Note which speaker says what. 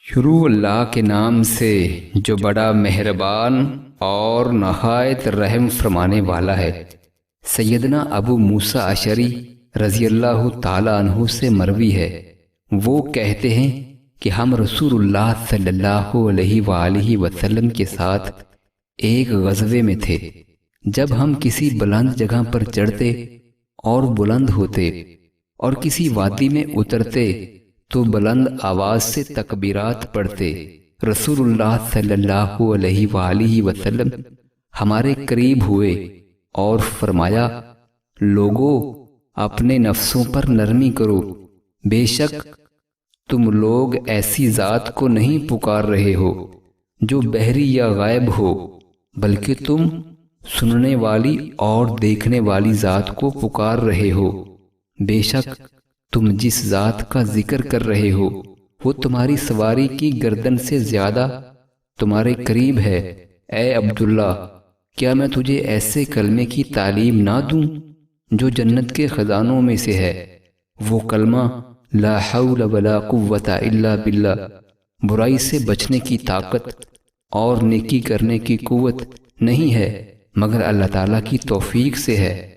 Speaker 1: شروع اللہ کے نام سے جو بڑا مہربان اور نہایت رحم فرمانے والا ہے۔ سیدنا ابو موسیٰ اشعری رضی اللہ تعالیٰ عنہ سے مروی ہے، وہ کہتے ہیں کہ ہم رسول اللہ صلی اللہ علیہ وآلہ وسلم کے ساتھ ایک غزوے میں تھے۔ جب ہم کسی بلند جگہ پر چڑھتے اور بلند ہوتے اور کسی وادی میں اترتے تو بلند آواز سے تکبیرات پڑھتے۔ رسول اللہ صلی اللہ علیہ وآلہ وسلم ہمارے قریب ہوئے اور فرمایا، لوگو اپنے نفسوں پر نرمی کرو، بے شک تم لوگ ایسی ذات کو نہیں پکار رہے ہو جو بحری یا غائب ہو، بلکہ تم سننے والی اور دیکھنے والی ذات کو پکار رہے ہو۔ بے شک تم جس ذات کا ذکر کر رہے ہو وہ تمہاری سواری کی گردن سے زیادہ تمہارے قریب ہے۔ اے عبداللہ، کیا میں تجھے ایسے کلمے کی تعلیم نہ دوں جو جنت کے خزانوں میں سے ہے؟ وہ کلمہ لا حول ولا قوت الا باللہ، برائی سے بچنے کی طاقت اور نیکی کرنے کی قوت نہیں ہے مگر اللہ تعالیٰ کی توفیق سے ہے۔